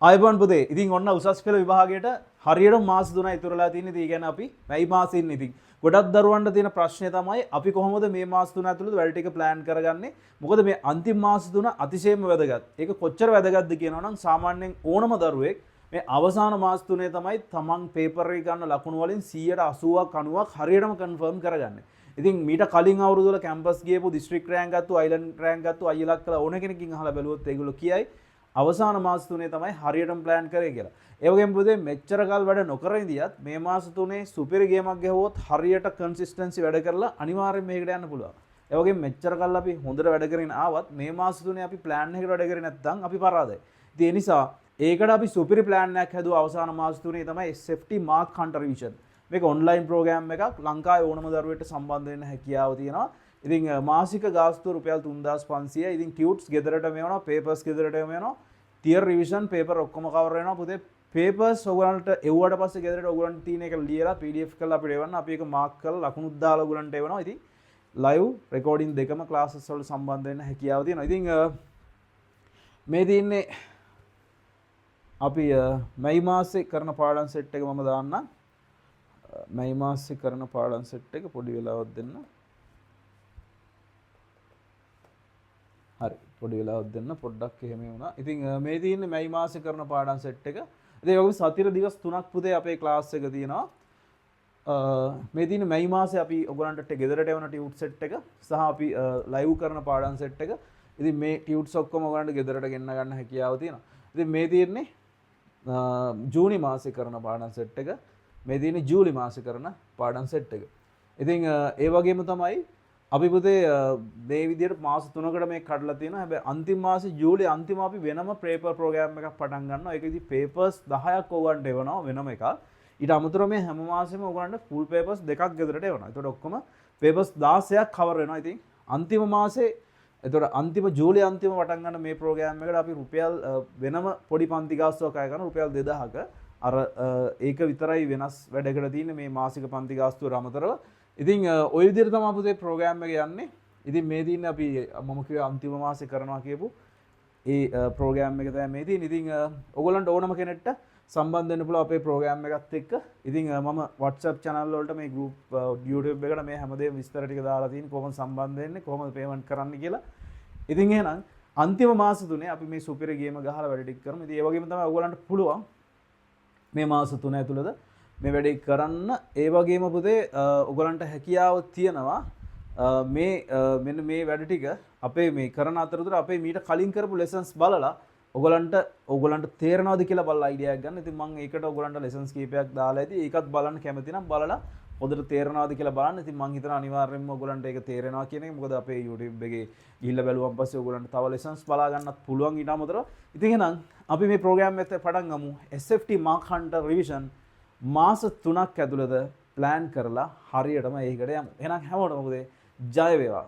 ආයුබෝවන් පුතේ. ඉතින් ඔන්න උසස් පෙළ විභාගයට හරියට මාස 3යි ඉතුරුලා තියෙන්නේ. ඒ කියන්නේ අපි මැයි මාසෙ ඉන්නේ. ඉතින් ගොඩක් දරුවන්ට තියෙන ප්‍රශ්නේ තමයි අපි කොහොමද මේ මාස 3 ඇතුළත වැඩ ටික ප්ලෑන් කරගන්නේ? මොකද මේ අන්තිම මාස 3 අතිශයම වැදගත්. ඒක කොච්චර වැදගත්ද කියනවා නම් සාමාන්‍යයෙන් ඕනම දරුවෙක් මේ අවසාන මාස 3 තමයි තමන් පේපර් එක ගන්න ලකුණු වලින් 180ක් 90ක් හරියටම කන්ෆර්ම් කරගන්නේ. ඉතින් මීට කලින් අවුරුදු වල කැම්පස් ගියපු දිස්ත්‍රික් රෑන්ක් ගත්තු අයිලන්ඩ් රෑන්ක් ගත්තු අයියලක් කළා ඕන කෙනකින් අහලා බැලුවොත් ඒගොල්ලෝ කියයි අවසාන මාස 3 තමයි හරියටම ප්ලෑන් කරේ කියලා. ඒ වගේම පුතේ මෙච්චර කල් වැඩ නොකර ඉඳියත් මේ මාස 3 සුපිරි ගේමක් ගැහුවොත් හරියට කන්සිස්ටන්සි වැඩ කරලා අනිවාර්යෙන් මේකට යන්න පුළුවන්. ඒ වගේම මෙච්චර කල් අපි හොඳට වැඩ කරගෙන ආවත් මේ මාස 3 අපි ප්ලෑන් එකකට වැඩ කරේ නැත්නම් අපි පරාදයි. ඉතින් ඒ නිසා ඒකට අපි සුපිරි ප්ලෑන් එකක් හැදුවා අවසාන මාස 3 තමයි SFT Mark Hunter Revision. මේක ඔන්ලයින් ප්‍රෝග්‍රෑම් එකක් ලංකාවේ ඕනම දරුවෙක්ට සම්බන්ධ වෙන්න හැකියාව තියෙනවා. ඉතින් මාසික ගාස්තුව රුපියල් 3500යි. ඉතින් ටියුට්ස් ගෙදරට මෙවනවා, පේපර්ස් ගෙදරට මෙවනවා. ටියර් රිවිෂන් පේපර් ඔක්කොම කවර් වෙනවා පුතේ. පේපර්ස් ඔයගලන්ට එව්වට පස්සේ ගෙදරට ඔයගලන්ට තියෙන එක ලියලා PDF කරලා අපිට එවන්න. අපි ඒක මාක් කරලා ලකුණුත් දාලා ඔයගලන්ට එවනවා. ඉතින් ලයිව් රෙකෝඩින් දෙකම ක්ලාසස් වලට සම්බන්ධ වෙන්න හැකියාව තියෙනවා. ඉතින් මේ තියෙන්නේ අපි මැයි මාසේ කරන පාඩම් සෙට් එක මම දාන්නම්. මැයි මාසේ කරන පාඩම් සෙට් එක පොඩි වෙලාවක් දෙන්න. හරි පොඩි වෙලාවක් දෙන්න පොඩ්ඩක් එහෙම වුණා. ඉතින් මේ තියෙන්නේ මැයි මාසේ කරන පාඩම් සෙට් එක. ඉතින් ඔයගොල්ලෝ සතිර දවස් 3ක් පුතේ අපේ ක්ලාස් එක තියෙනවා. මේ තියෙන්නේ මැයි මාසේ අපි ඔයගොල්ලන්ට ගෙදරට එවන ටියුට් සෙට් එක සහ අපි ලයිව් කරන පාඩම් සෙට් එක. ඉතින් මේ ටියුට්ස් ඔක්කොම ඔයගොල්ලන්ට ගෙදරට ගෙන්න ගන්න හැකියාව තියෙනවා. ඉතින් මේ තියෙන්නේ ජූනි මාසේ කරන පාඩම් සෙට් එක. මේ තියෙන්නේ ජූලි මාසේ කරන පාඩම් සෙට් එක. ඉතින් ඒ වගේම තමයි අපි පුතේ මේ විදිහට මාස 3කට මේක කඩලා තියෙනවා. හැබැයි අන්තිම මාසේ ජූලි අන්තිම අපි වෙනම පේපර් ප්‍රෝග්‍රෑම් එකක් පටන් ගන්නවා. ඒක ඉතින් පේපර්ස් 10ක් ඕගන්ට එවනවා වෙනම එකක්. ඊට අමතරව මේ හැම මාසෙම ඕගන්ට ෆුල් පේපර්ස් දෙකක් ගෙදරට එවනවා. ඒතකොට ඔක්කොම පේපර්ස් 16ක් කවර් වෙනවා. ඉතින් අන්තිම මාසේ එතකොට අන්තිම ජූලි අන්තිම පටන් ගන්න මේ ප්‍රෝග්‍රෑම් එකට අපි රුපියල් වෙනම පොඩි පන්ති ගාස්තුවක් අය කරන රුපියල් 2000ක අර ඒක විතරයි වෙනස් වැඩකට තියෙන්නේ මේ මාසික පන්ති ගාස්තුවට අමතරව. ඉතින් ওই විදිහට තමයි අපේ ප්‍රෝග්‍රෑම් එක යන්නේ. ඉතින් මේ දින්නේ අපි මම කිව්වා අන්තිම මාසේ කරනවා කියපු ඒ ප්‍රෝග්‍රෑම් එක තමයි මේ තියෙන්නේ. ඉතින් ඔයගොල්ලන්ට ඕනම කෙනෙක්ට සම්බන්ධ වෙන්න පුළුවන් අපේ ප්‍රෝග්‍රෑම් එකත් එක්ක. ඉතින් මම WhatsApp channel වලට මේ group YouTube එකට මේ හැමදේම විස්තර ටික දාලා තියෙන කොහොමද සම්බන්ධ වෙන්නේ කොහොමද payment කරන්න කියලා. ඉතින් එහෙනම් අන්තිම මාස 3 අපි මේ සුපිරි ගේම ගහලා වැඩ ටික කරමු. ඉතින් ඒ වගේම තමයි ඔයගොල්ලන්ට පුළුවන් මේ මාස 3 ඇතුළත මේ වැඩේ කරන්න. ඒ වගේම පුතේ ඔයගලන්ට හැකියාව තියෙනවා මේ මෙන්න මේ වැඩ ටික අපේ මේ කරන අතරතුර අපේ මීට කලින් කරපු ලෙසන්ස් බලලා ඔයගලන්ට තේරෙනවද කියලා බලලා අයිඩියා එකක් ගන්න. ඉතින් මම ඒකට ඔයගලන්ට ලෙසන්ස් කීපයක් දාලා ඇති. ඒකත් බලන්න කැමති නම් බලලා හොඳට තේරෙනවද කියලා බලන්න. ඉතින් මම හිතනවා අනිවාර්යයෙන්ම ඔයගලන්ට ඒක තේරෙනවා කියන එක. මොකද අපේ YouTube එකේ ගිහිල්ලා බැලුවන් පස්සේ ඔයගලන්ට තව ලෙසන්ස් බලා ගන්නත් පුළුවන් ඊට අමතරව. ඉතින් එහෙනම් අපි මේ ප්‍රෝග්‍රෑම් එක පටන් ගමු. SFT Mark Hunter Revision මාස 3ක් ඇතුළත ප්ලෑන් කරලා හරියටම ඒකට යමු. එහෙනම් හැමෝටම මොකද ජය වේවා.